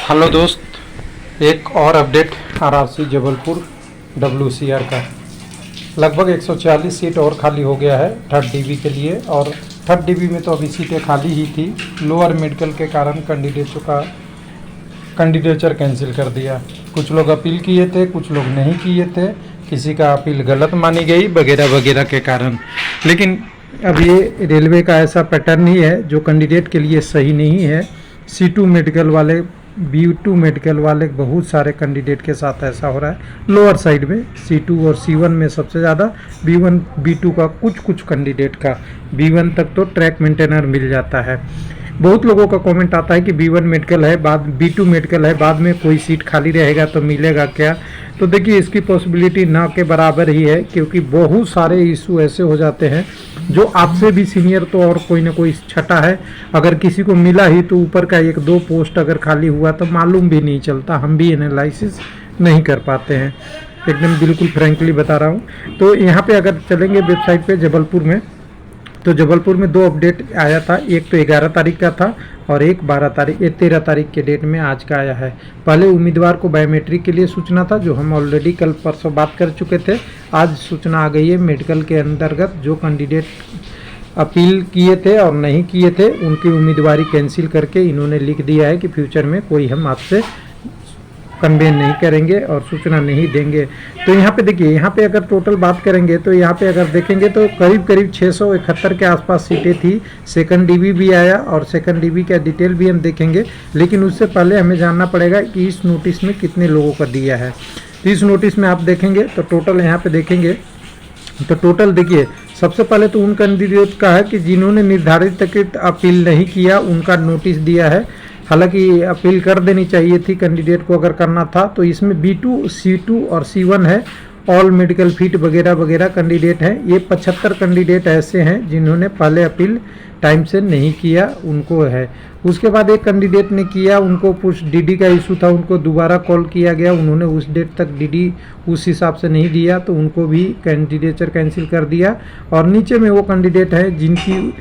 Hello दोस्त, एक और अपडेट आरआरसी जबलपुर WCR का। लगभग 140 सीट और खाली हो गया है थर्ड डीबी के लिए, और थर्ड डीबी में तो अभी सीटें खाली ही थी। लोअर मेडिकल के कारण कैंडिडेटों का कैंडिडेचर कैंसिल कर दिया। कुछ लोग अपील किए थे, कुछ लोग नहीं किए थे, किसी का अपील गलत मानी गई वगैरह वगैरह के कारण। लेकिन अब ये रेलवे का ऐसा पैटर्न ही है जो कैंडिडेट के लिए सही नहीं है। C2 मेडिकल वाले, B2 मेडिकल वाले, बहुत सारे कैंडिडेट के साथ ऐसा हो रहा है। लोअर साइड में C2 और C1 में सबसे ज़्यादा, B1 B2 का कुछ कैंडिडेट का, B1 तक तो ट्रैक मेंटेनर मिल जाता है। बहुत लोगों का कमेंट आता है कि B1 मेडिकल है, बाद B2 मेडिकल है, बाद में कोई सीट खाली रहेगा तो मिलेगा क्या। तो देखिए, इसकी पॉसिबिलिटी ना के बराबर ही है, क्योंकि बहुत सारे इशू ऐसे हो जाते हैं जो आपसे भी सीनियर तो और कोई ना कोई छटा है, अगर किसी को मिला ही तो ऊपर का 1-2 पोस्ट अगर खाली हुआ तो मालूम भी नहीं चलता, हम भी एनालिसिस नहीं कर पाते हैं। एकदम बिल्कुल फ्रैंकली बता रहा हूँ। तो यहाँ पे अगर चलेंगे वेबसाइट पे जबलपुर में, तो जबलपुर में 2 अपडेट आया था। एक तो 11 तारीख का था और एक 13 तारीख के डेट में आज का आया है। पहले उम्मीदवार को बायोमेट्रिक के लिए सूचना था, जो हम ऑलरेडी कल परसों बात कर चुके थे। आज सूचना आ गई है मेडिकल के अंतर्गत, जो कैंडिडेट अपील किए थे और नहीं किए थे उनकी उम्मीदवारी कैंसिल करके इन्होंने लिख दिया है कि फ्यूचर में कोई हम आपसे कन्वे नहीं करेंगे और सूचना नहीं देंगे। तो यहाँ पे देखिए, यहाँ पे अगर टोटल बात करेंगे तो यहाँ पे अगर देखेंगे तो करीब 671 के आसपास सीटें थी। सेकंड डीबी भी आया और सेकंड डीबी का डिटेल भी हम देखेंगे, लेकिन उससे पहले हमें जानना पड़ेगा कि इस नोटिस में कितने लोगों का दिया है। तो इस नोटिस में आप देखेंगे तो टोटल यहाँ पे देखेंगे तो टोटल देखिए, सबसे पहले तो उन कैंडिडेट का है कि जिन्होंने निर्धारित तक अपील नहीं किया उनका नोटिस दिया है। हालांकि अपील कर देनी चाहिए थी कैंडिडेट को अगर करना था। तो इसमें B2, C2 और C1 है, ऑल मेडिकल फिट वगैरह वगैरह कैंडिडेट हैं। ये 75 कैंडिडेट ऐसे हैं जिन्होंने पहले अपील टाइम से नहीं किया, उनको है। उसके बाद एक कैंडिडेट ने किया, उनको कुछ DD का इशू था, उनको दोबारा कॉल किया गया, उन्होंने उस डेट तक DD उस हिसाब से नहीं दिया, तो उनको भी कैंडिडेचर कैंसिल कर दिया। और नीचे में वो कैंडिडेट है जिनकी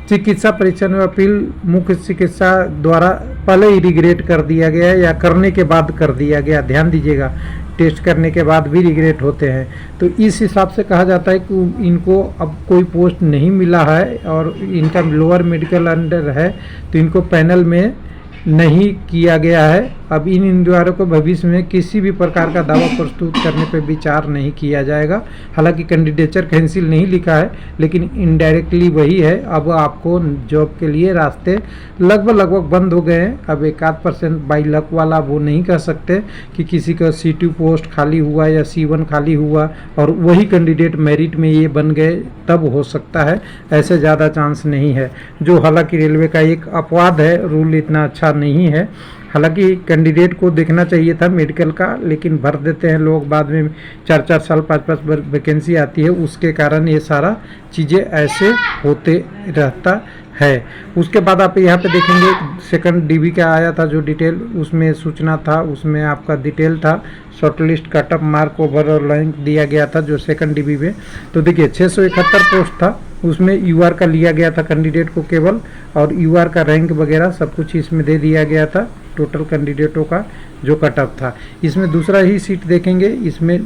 चिकित्सा परीक्षण में अपील मुख्य चिकित्सा द्वारा पहले ही रिग्रेट कर दिया गया या करने के बाद कर दिया गया। ध्यान दीजिएगा, टेस्ट करने के बाद भी रिग्रेट होते हैं। तो इस हिसाब से कहा जाता है कि इनको अब कोई पोस्ट नहीं मिला है और इनका लोअर मेडिकल अंडर है, तो इनको पैनल में नहीं किया गया है। अब इन उम्मीदवारों को भविष्य में किसी भी प्रकार का दावा प्रस्तुत करने पर विचार नहीं किया जाएगा। हालांकि कैंडिडेचर कैंसिल नहीं लिखा है, लेकिन इनडायरेक्टली वही है। अब आपको जॉब के लिए रास्ते लगभग बंद हो गए हैं। अब 1-8% बाई लक वाला वो नहीं कह सकते कि किसी का C2 पोस्ट खाली हुआ या C1 खाली हुआ और वही कैंडिडेट मेरिट में ये बन गए, तब हो सकता है। ऐसे ज़्यादा चांस नहीं है, जो हालांकि रेलवे का एक अपवाद है, रूल इतना अच्छा नहीं है। हालांकि कैंडिडेट को देखना चाहिए था मेडिकल का, लेकिन भर देते हैं लोग, बाद में 4-4 साल 5-5 वैकेंसी आती है, उसके कारण ये सारा चीज़ें ऐसे होते रहता है। उसके बाद आप यहाँ पे देखेंगे सेकंड डीबी का आया था जो डिटेल, उसमें सूचना था, उसमें आपका डिटेल था, शॉर्टलिस्ट कटअप मार्क ओवर और रैंक दिया गया था जो सेकंड डीबी में। तो देखिए 671 पोस्ट था, उसमें UR का लिया गया था कैंडिडेट को केवल, और UR का रैंक वगैरह सब कुछ इसमें दे दिया गया था टोटल कैंडिडेटों का जो कटअप था। इसमें दूसरा ही सीट देखेंगे, इसमें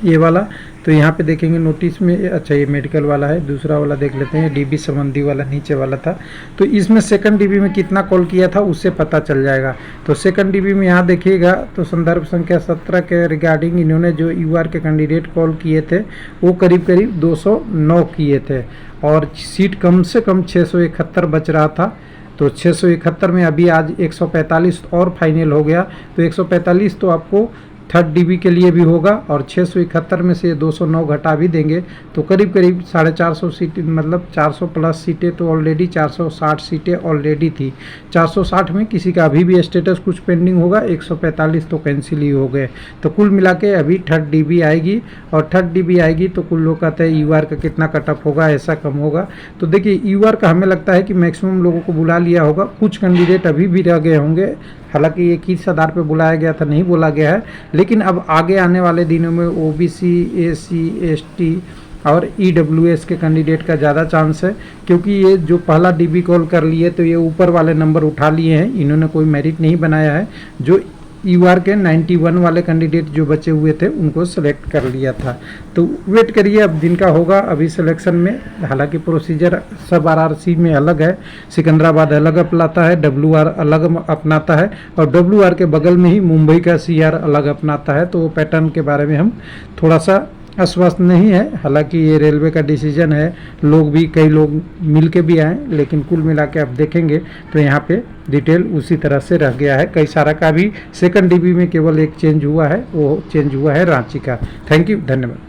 ये वाला, तो यहाँ पे देखेंगे नोटिस में, अच्छा ये मेडिकल वाला है, दूसरा वाला देख लेते हैं, DB संबंधी वाला नीचे वाला था। तो इसमें सेकंड DB में कितना कॉल किया था उससे पता चल जाएगा। तो सेकंड DB में यहाँ देखिएगा तो संदर्भ संख्या 17 के रिगार्डिंग इन्होंने जो UR के कैंडिडेट कॉल किए थे वो करीब 209 किए थे, और सीट कम से कम 671 बच रहा था। तो 671 में अभी आज 145 और फाइनल हो गया, तो 145 तो आपको थर्ड डीबी के लिए भी होगा, और 671 में से 209 घटा भी देंगे तो करीब 450 सीटें, मतलब 400 प्लस सीटें तो ऑलरेडी 460 सीटें ऑलरेडी थी। 460 में किसी का अभी भी स्टेटस कुछ पेंडिंग होगा, 145 तो कैंसिल ही हो गए। तो कुल मिला के अभी थर्ड डीबी आएगी, और थर्ड डीबी आएगी तो कुल लोग कहते हैं UR का कितना कटअप होगा, ऐसा कम होगा। तो देखिए UR का हमें लगता है कि मैक्सिमम लोगों को बुला लिया होगा, कुछ कैंडिडेट अभी भी रह गए होंगे। हालांकि ये किस आधार पे बुलाया गया था नहीं बोला गया है, लेकिन अब आगे आने वाले दिनों में OBC, SC, ST और EWS के कैंडिडेट का ज़्यादा चांस है, क्योंकि ये जो पहला DB कॉल कर लिए तो ये ऊपर वाले नंबर उठा लिए हैं, इन्होंने कोई मेरिट नहीं बनाया है। जो UR के 91 वाले कैंडिडेट जो बचे हुए थे उनको सेलेक्ट कर लिया था। तो वेट करिए अब जिनका होगा अभी सिलेक्शन में। हालांकि प्रोसीजर सब RRC में अलग है, सिकंदराबाद अलग अपनाता है, WR अलग अपनाता है, और WR के बगल में ही मुंबई का CR अलग अपनाता है। तो वो पैटर्न के बारे में हम थोड़ा सा आश्वस्त नहीं है। हालांकि ये रेलवे का डिसीजन है, लोग भी कई लोग मिल के भी आए, लेकिन कुल मिला के आप देखेंगे तो यहाँ पे डिटेल उसी तरह से रह गया है। कई सारा का भी सेकंड DB में केवल एक चेंज हुआ है, वो चेंज हुआ है रांची का। थैंक यू, धन्यवाद।